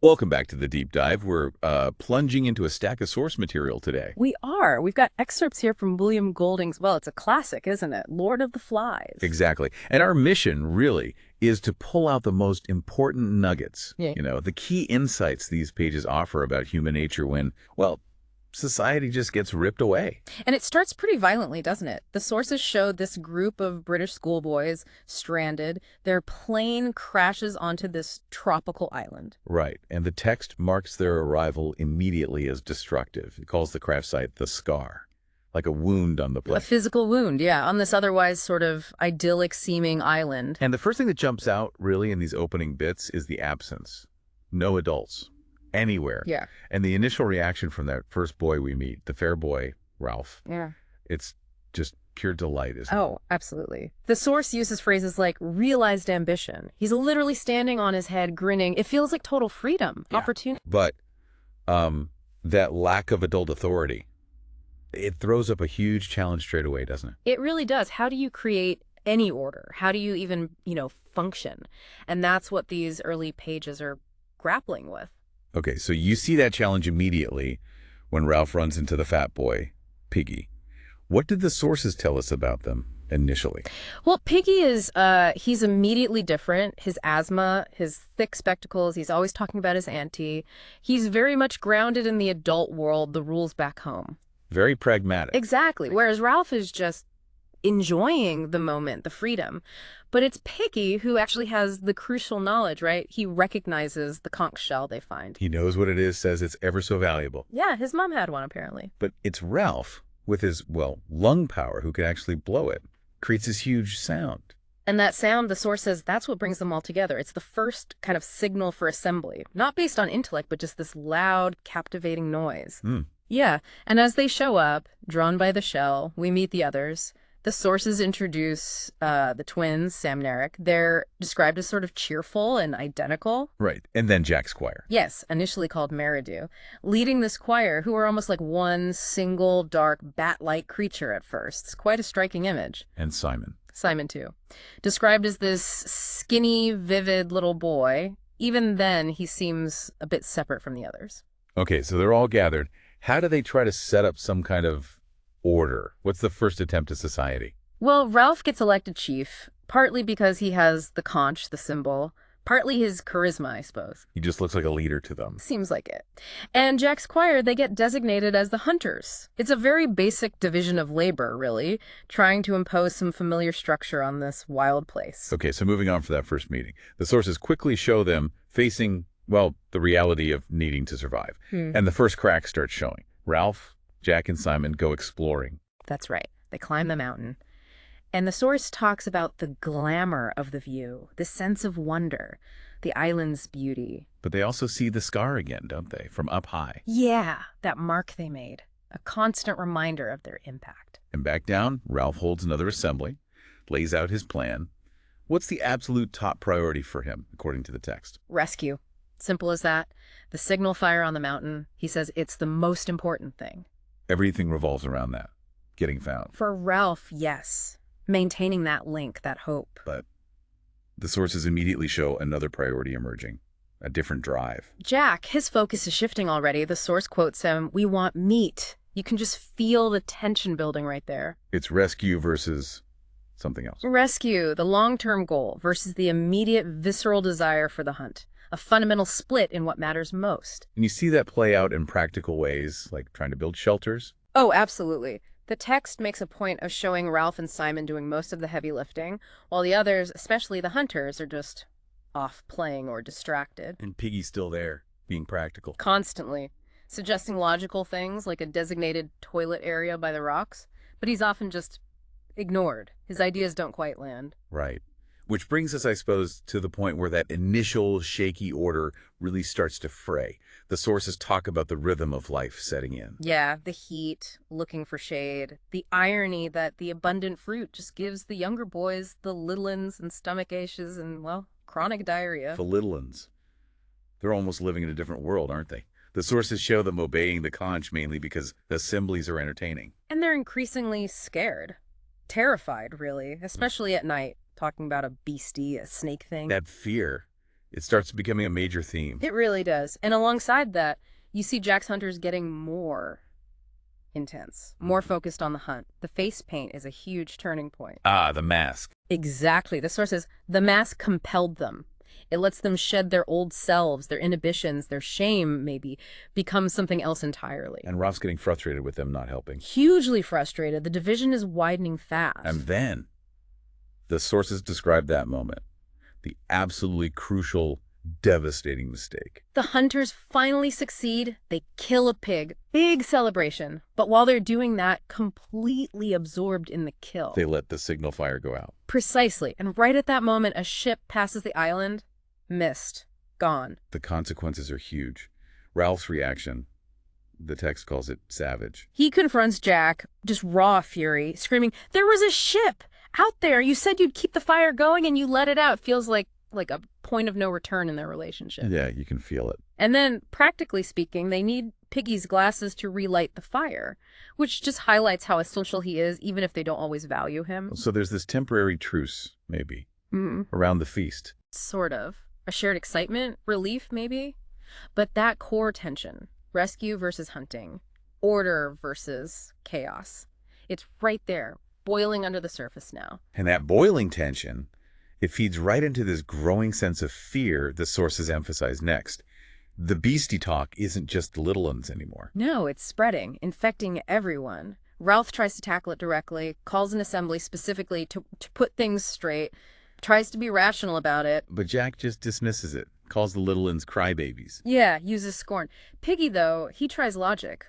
Welcome back to the deep dive. We're plunging into a stack of source material today. We are. We've got excerpts here from William Golding's, well, it's a classic, isn't it? Lord of the Flies. Exactly. And our mission really is to pull out the most important nuggets, Yeah. the key insights these pages offer about human nature when, well, society just gets ripped away. And it starts pretty violently, doesn't it? The sources show this group of British schoolboys stranded. Their plane crashes onto this tropical island. Right. And the text marks their arrival immediately as destructive. It calls the crash site the scar, like a wound on the A plane. physical wound, yeah, on this otherwise sort of idyllic seeming island. And the first thing that jumps out really in these opening bits is the absence. No adults. Anywhere. Yeah. And the initial reaction from that first boy we meet, the fair boy, Ralph, Yeah. it's just pure delight, isn't it? Oh, absolutely. The source uses phrases like realized ambition. He's literally standing on his head, grinning. It feels like total freedom, Yeah. opportunity. But that lack of adult authority, it throws up a huge challenge straight away, doesn't it? It really does. How do you create any order? How do you even, function? And that's what these early pages are grappling with. Okay, so you see that challenge immediately when Ralph runs into the fat boy, Piggy. What did the sources tell us about them initially? Well, Piggy is, he's immediately different. His asthma, his thick spectacles, he's always talking about his auntie. He's very much grounded in the adult world, the rules back home. Very pragmatic. Exactly. Whereas Ralph is just enjoying the moment, the freedom. But it's Piggy who actually has the crucial knowledge, right? He recognizes the conch shell they find. He knows what it is, says it's ever so valuable. Yeah, his mom had one, apparently. But it's Ralph, with his, well, lung power, who can actually blow it, creates this huge sound. And that sound, the source says, that's what brings them all together. It's the first kind of signal for assembly, not based on intellect, but just this loud, captivating noise. Hmm. Yeah, and as they show up, drawn by the shell, we meet the others. The sources introduce the twins, Sam and Eric. They're described as sort of cheerful and identical. Right. And then Jack Squire. Yes, initially called Meridew, leading this choir, who are almost like one single dark bat-like creature at first. It's quite a striking image. And Simon. Simon, too. Described as this skinny, vivid little boy. Even then, he seems a bit separate from the others. Okay, so they're all gathered. How do they try to set up some kind of order? What's the first attempt at society? Well, Ralph gets elected chief, partly because he has the conch, the symbol, partly his charisma, I suppose. He just looks like a leader to them. Seems like it. And Jack Squire, they get designated as the hunters. It's a very basic division of labor, really, trying to impose some familiar structure on this wild place. Okay, so moving on for that first meeting. The sources quickly show them facing, well, the reality of needing to survive. And the first crack starts showing. Ralph, Jack, and Simon go exploring. That's right. They climb the mountain. And the source talks about the glamour of the view, the sense of wonder, the island's beauty. But they also see the scar again, don't they, from up high. Yeah, that mark they made, a constant reminder of their impact. And back down, Ralph holds another assembly, lays out his plan. What's the absolute top priority for him, according to the text? Rescue. Simple as that. The signal fire on the mountain, he says it's the most important thing. Everything revolves around that, getting found. For Ralph, yes. Maintaining that link, that hope. But the sources immediately show another priority emerging, a different drive. Jack, his focus is shifting already. The source quotes him, "We want meat." You can just feel the tension building right there. It's rescue versus something else. Rescue, the long-term goal, versus the immediate visceral desire for the hunt. A fundamental split in what matters most. And you see that play out in practical ways, like trying to build shelters. Oh, absolutely. The text makes a point of showing Ralph and Simon doing most of the heavy lifting, while the others, especially the hunters, are just off playing or distracted. And Piggy's still there, being practical. Constantly. Suggesting logical things like a designated toilet area by the rocks, but he's often just ignored. His ideas don't quite land. Right. Which brings us, I suppose, to the point where that initial shaky order really starts to fray. The sources talk about the rhythm of life setting in. Yeah, the heat, looking for shade, the irony that the abundant fruit just gives the younger boys the little uns and stomach aches and, well, chronic diarrhea. The little uns. They're almost living in a different world, aren't they? The sources show them obeying the conch mainly because the assemblies are entertaining. And they're increasingly scared. Terrified, really, especially at night, talking about a beastie, a snake thing. That fear It starts becoming a major theme. It really does. And alongside that, you see Jack's hunters getting more intense, more focused on the hunt. The face paint is a huge turning point. Ah, the mask. Exactly. The source says the mask compelled them. It lets them shed their old selves, their inhibitions, their shame, maybe, become something else entirely. And Ralph's getting frustrated with them not helping. Hugely frustrated. The division is widening fast. And then, the sources describe that moment. The absolutely crucial, devastating mistake. The hunters finally succeed. They kill a pig. Big celebration. But while they're doing that, completely absorbed in the kill. They let the signal fire go out. Precisely. And right at that moment, a ship passes the island. Missed. Gone. The consequences are huge. Ralph's reaction, the text calls it savage. He confronts Jack, just raw fury, screaming, "There was a ship out there! You said you'd keep the fire going and you let it out." Feels like a point of no return in their relationship. Yeah, you can feel it. And then, practically speaking, they need Piggy's glasses to relight the fire, which just highlights how essential he is, even if they don't always value him. So there's this temporary truce, maybe, around the feast. Sort of. A shared excitement, relief, maybe. But that core tension, rescue versus hunting, order versus chaos, it's right there, boiling under the surface now. And that boiling tension, it feeds right into this growing sense of fear the sources emphasize next. The beastie talk isn't just the little ones anymore. No, it's spreading, infecting everyone. Ralph tries to tackle it directly, calls an assembly specifically to put things straight, tries to be rational about it. But Jack just dismisses it, calls the little ones crybabies. Yeah, uses scorn. Piggy, though, he tries logic.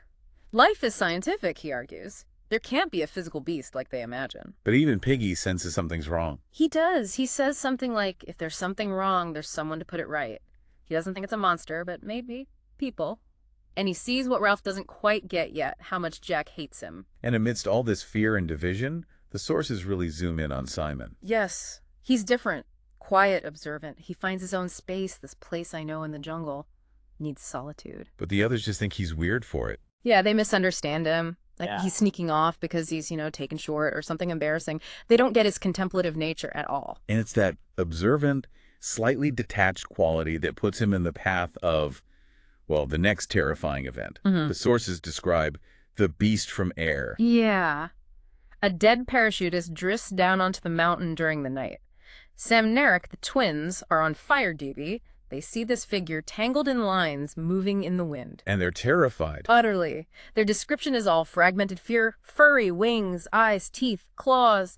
Life is scientific, he argues. There can't be a physical beast like they imagine. But even Piggy senses something's wrong. He does. He says something like, if there's something wrong, there's someone to put it right. He doesn't think it's a monster, but maybe people. And he sees what Ralph doesn't quite get yet, how much Jack hates him. And amidst all this fear and division, the sources really zoom in on Simon. Yes, he's different. Quiet, observant. He finds his own space, this place I know in the jungle. Needs solitude. But the others just think he's weird for it. Yeah, they misunderstand him. Like he's sneaking off because he's, taken short or something embarrassing. They don't get his contemplative nature at all. And it's that observant, slightly detached quality that puts him in the path of, well, the next terrifying event. The sources describe the beast from air. Yeah. A dead parachutist drifts down onto the mountain during the night. Sam and Eric, the twins, are on fire duty. They see this figure tangled in lines moving in the wind. And they're terrified. Utterly. Their description is all fragmented fear, furry, wings, eyes, teeth, claws.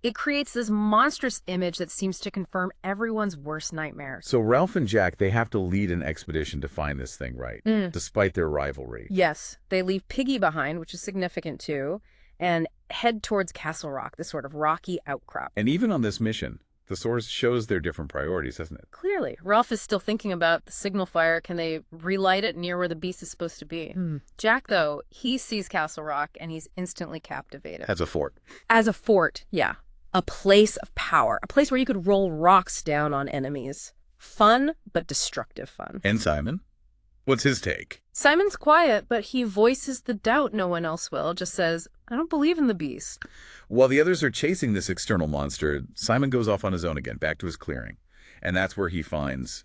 It creates this monstrous image that seems to confirm everyone's worst nightmares. So Ralph and Jack, they have to lead an expedition to find this thing right, despite their rivalry. Yes. They leave Piggy behind, which is significant too, and head towards Castle Rock, this sort of rocky outcrop. And even on this mission, the source shows their different priorities, doesn't it? Clearly. Ralph is still thinking about the signal fire. Can they relight it near where the beast is supposed to be? Jack, though, he sees Castle Rock and he's instantly captivated. As a fort. As a fort, yeah. A place of power. A place where you could roll rocks down on enemies. Fun, but destructive fun. And Simon? What's his take? Simon's quiet, but he voices the doubt no one else will. Just says, I don't believe in the beast. While the others are chasing this external monster, Simon goes off on his own again, back to his clearing. And that's where he finds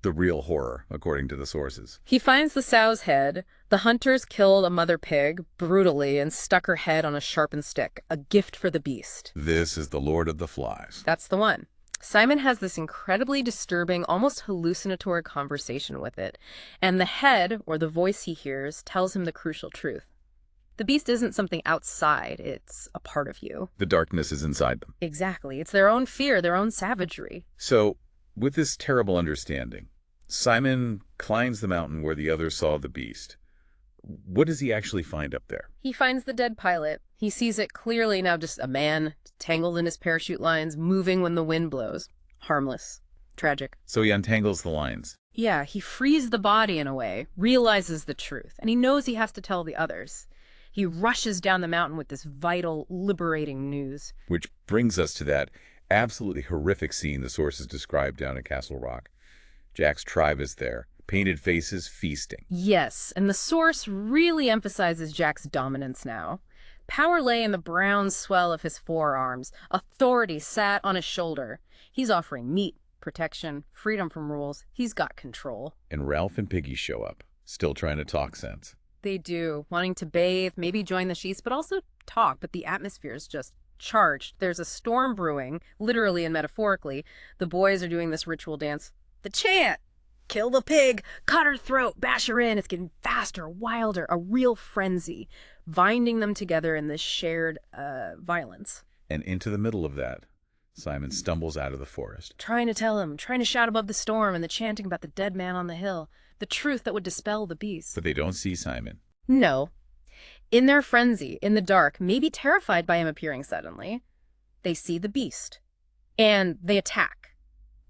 the real horror, according to the sources. He finds the sow's head. The hunters killed a mother pig brutally and stuck her head on a sharpened stick, a gift for the beast. This is the Lord of the Flies. That's the one. Simon has this incredibly disturbing, almost hallucinatory conversation with it, and the head, or the voice he hears, tells him the crucial truth. The beast isn't something outside, it's a part of you. The darkness is inside them. Exactly. It's their own fear, their own savagery. So, with this terrible understanding, Simon climbs the mountain where the others saw the beast. What does he actually find up there? He finds the dead pilot. He sees it clearly now, just a man tangled in his parachute lines, moving when the wind blows. Harmless. Tragic. So he untangles the lines. Yeah, he frees the body in a way, realizes the truth, and he knows he has to tell the others. He rushes down the mountain with this vital, liberating news. Which brings us to that absolutely horrific scene the sources describe down at Castle Rock. Jack's tribe is there. Painted faces, feasting. Yes, and the source really emphasizes Jack's dominance now. Power lay in the brown swell of his forearms. Authority sat on his shoulder. He's offering meat, protection, freedom from rules. He's got control. And Ralph and Piggy show up, still trying to talk sense. They do, wanting to bathe, maybe join the sheets, but also talk. But the atmosphere is just charged. There's a storm brewing, literally and metaphorically. The boys are doing this ritual dance. The chant! Kill the pig, cut her throat, bash her in. It's getting faster, wilder, a real frenzy, binding them together in this shared violence. And into the middle of that, Simon stumbles out of the forest. Trying to tell him, trying to shout above the storm and the chanting about the dead man on the hill, the truth that would dispel the beast. But they don't see Simon. No. In their frenzy, in the dark, maybe terrified by him appearing suddenly, they see the beast. And they attack.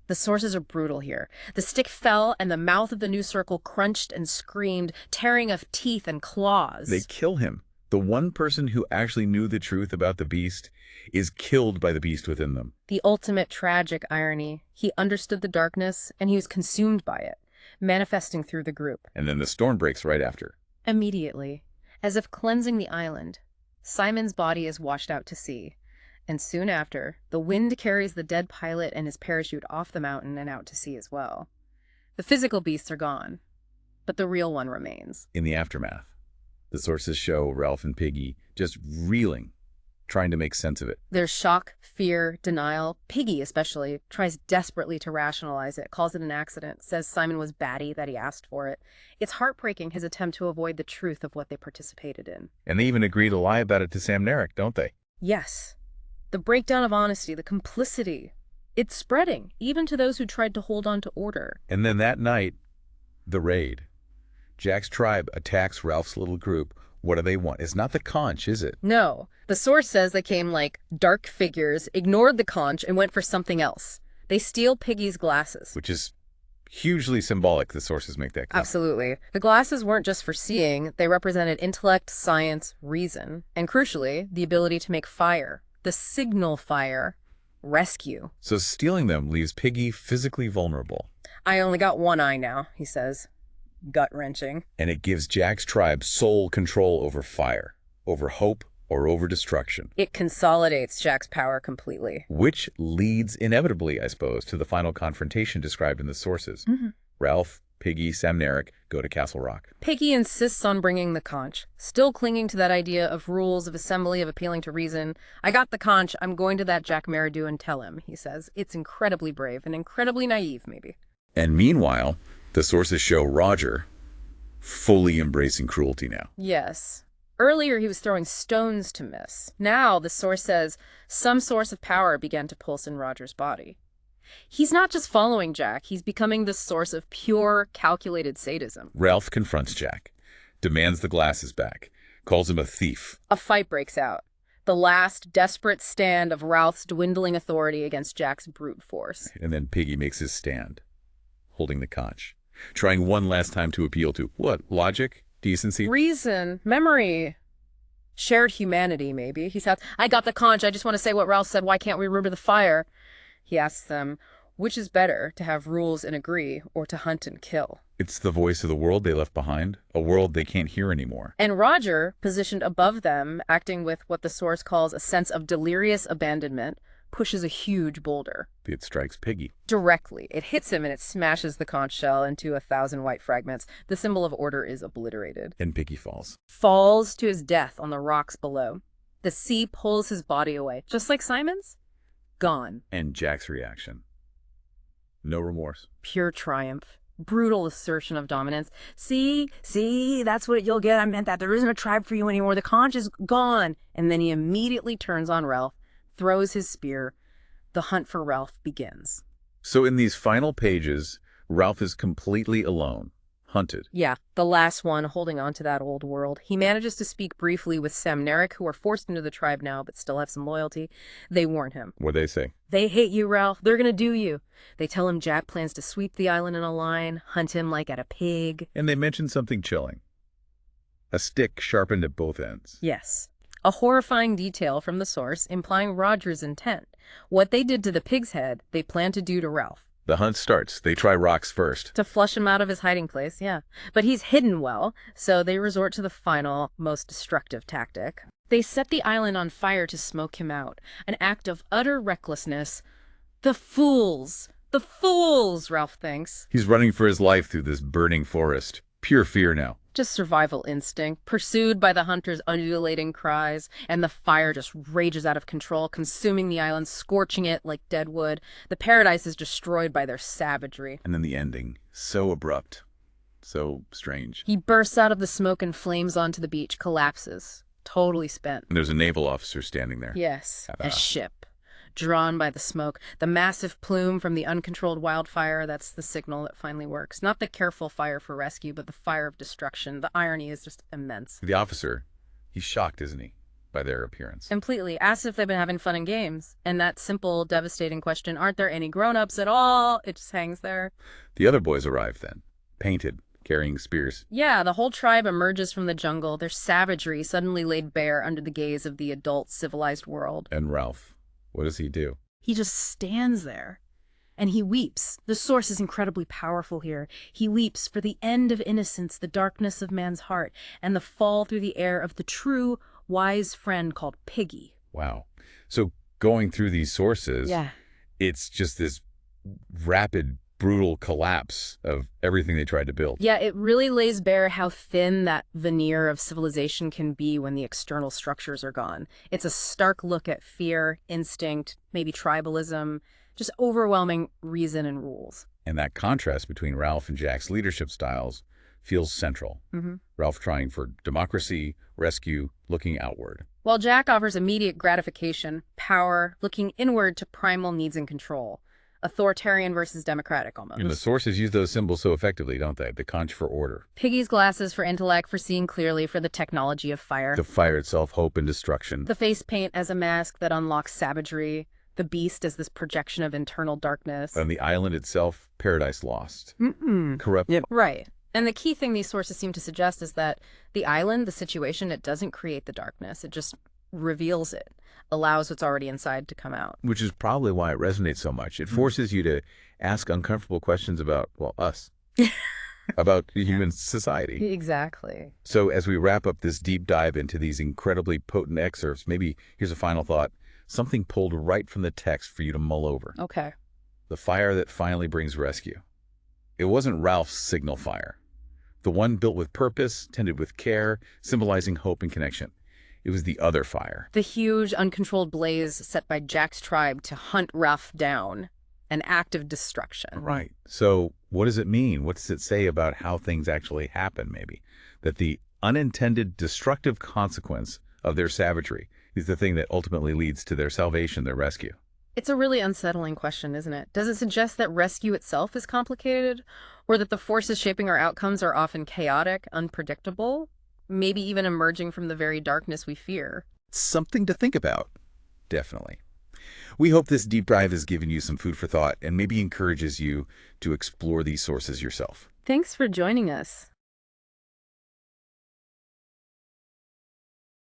The sources are brutal here. The stick fell, and the mouth of the new circle crunched and screamed, tearing of teeth and claws. They kill him. The one person who actually knew the truth about the beast is killed by the beast within them. The ultimate tragic irony. He understood the darkness, and he was consumed by it, manifesting through the group. And then the storm breaks right after. Immediately, as if cleansing the island, Simon's body is washed out to sea. And soon after, the wind carries the dead pilot and his parachute off the mountain and out to sea as well. The physical beasts are gone, but the real one remains. In the aftermath, the sources show Ralph and Piggy just reeling, trying to make sense of it. There's shock, fear, denial. Piggy, especially, tries desperately to rationalize it, calls it an accident, says Simon was batty, that he asked for it. It's heartbreaking, his attempt to avoid the truth of what they participated in. And they even agree to lie about it to Sam Narek, don't they? Yes. The breakdown of honesty, the complicity, it's spreading, even to those who tried to hold on to order. And then that night, the raid. Jack's tribe attacks Ralph's little group. What do they want? It's not the conch, is it? No. The source says they came like dark figures, ignored the conch, and went for something else. They steal Piggy's glasses. Which is hugely symbolic. The sources make that clear. Absolutely. The glasses weren't just for seeing. They represented intellect, science, reason, and crucially, the ability to make fire. The signal fire. Rescue. So stealing them leaves Piggy physically vulnerable. I only got one eye now, he says. Gut-wrenching. And it gives Jack's tribe sole control over fire, over hope, or over destruction. It consolidates Jack's power completely. Which leads inevitably, I suppose, to the final confrontation described in the sources. Mm-hmm. Ralph, Piggy, Sam Narek go to Castle Rock. Piggy insists on bringing the conch, still clinging to that idea of rules, of assembly, of appealing to reason. I got the conch. I'm going to that Jack Merridew and tell him, he says. It's incredibly brave and incredibly naive, maybe. And meanwhile, the sources show Roger fully embracing cruelty now. Yes. Earlier, he was throwing stones to miss. Now, the source says, some source of power began to pulse in Roger's body. He's not just following Jack, he's becoming the source of pure, calculated sadism. Ralph confronts Jack, demands the glasses back, calls him a thief. A fight breaks out. The last desperate stand of Ralph's dwindling authority against Jack's brute force. And then Piggy makes his stand, holding the conch, trying one last time to appeal to, what, logic? Decency? Reason, memory, shared humanity, maybe. He says, I got the conch, I just want to say what Ralph said, why can't we remember the fire? He asks them, which is better, to have rules and agree, or to hunt and kill? It's the voice of the world they left behind, a world they can't hear anymore. And Roger, positioned above them, acting with what the source calls a sense of delirious abandonment, pushes a huge boulder. It strikes Piggy. Directly. It hits him and it smashes the conch shell into 1,000 white fragments. The symbol of order is obliterated. And Piggy falls. Falls to his death on the rocks below. The sea pulls his body away, just like Simon's. Gone. And Jack's reaction. No remorse. Pure triumph. Brutal assertion of dominance. See, that's what you'll get. I meant that. There isn't a tribe for you anymore. The conch is gone. And then he immediately turns on Ralph, throws his spear. The hunt for Ralph begins. So in these final pages, Ralph is completely alone, hunted. Yeah, the last one holding on to that old world. He manages to speak briefly with Sam Narek, who are forced into the tribe now but still have some loyalty. They warn him. What'd they say? They hate you, Ralph. They're gonna do you. They tell him Jack plans to sweep the island in a line, hunt him like at a pig. And they mention something chilling. A stick sharpened at both ends. Yes. A horrifying detail from the source implying Roger's intent. What they did to the pig's head, they plan to do to Ralph. The hunt starts. They try rocks first. To flush him out of his hiding place, yeah. But he's hidden well, so they resort to the final, most destructive tactic. They set the island on fire to smoke him out, an act of utter recklessness. The fools! The fools, Ralph thinks. He's running for his life through this burning forest. Pure fear now. Just survival instinct, pursued by the hunter's undulating cries, and the fire just rages out of control, consuming the island, scorching it like dead wood. The paradise is destroyed by their savagery. And then the ending. So abrupt. So strange. He bursts out of the smoke and flames onto the beach, collapses, totally spent. And there's a naval officer standing there. Yes, a ship. Drawn by the smoke, the massive plume from the uncontrolled wildfire, that's the signal that finally works. Not the careful fire for rescue, but the fire of destruction. The irony is just immense. The officer, he's shocked, isn't he, by their appearance? Completely. Asks if they've been having fun and games. And that simple, devastating question, aren't there any grown-ups at all? It just hangs there. The other boys arrive then, painted, carrying spears. Yeah, the whole tribe emerges from the jungle, their savagery suddenly laid bare under the gaze of the adult, civilized world. And Ralph. What does he do? He just stands there, and he weeps. The source is incredibly powerful here. He weeps for the end of innocence, the darkness of man's heart, and the fall through the air of the true, wise friend called Piggy. Wow. So going through these sources, it's just this rapid, brutal collapse of everything they tried to build. Yeah, it really lays bare how thin that veneer of civilization can be when the external structures are gone. It's a stark look at fear, instinct, maybe tribalism, just overwhelming reason and rules. And that contrast between Ralph and Jack's leadership styles feels central. Ralph trying for democracy, rescue, looking outward. While Jack offers immediate gratification, power, looking inward to primal needs and control. Authoritarian versus democratic, almost. And the sources use those symbols so effectively, don't they? The conch for order. Piggy's glasses for intellect, for seeing clearly, for the technology of fire. The fire itself, hope and destruction. The face paint as a mask that unlocks savagery. The beast as this projection of internal darkness. And the island itself, paradise lost. Corrupt. Yep. Right. And the key thing these sources seem to suggest is that the island, the situation, it doesn't create the darkness. It just reveals it, allows what's already inside to come out. Which is probably why it resonates so much. It forces you to ask uncomfortable questions about, well, us. About human society. Exactly. So as we wrap up this deep dive into these incredibly potent excerpts, maybe here's a final thought. Something pulled right from the text for you to mull over. Okay. The fire that finally brings rescue. It wasn't Ralph's signal fire. The one built with purpose, tended with care, symbolizing hope and connection. It was the other fire. The huge, uncontrolled blaze set by Jack's tribe to hunt Ralph down. An act of destruction. Right. So what does it mean? What does it say about how things actually happen, maybe? That the unintended destructive consequence of their savagery is the thing that ultimately leads to their salvation, their rescue. It's a really unsettling question, isn't it? Does it suggest that rescue itself is complicated? Or that the forces shaping our outcomes are often chaotic, unpredictable? Maybe even emerging from the very darkness we fear? Something to think about. Definitely. We hope this deep dive has given you some food for thought and maybe encourages you to explore these sources yourself. Thanks for joining us.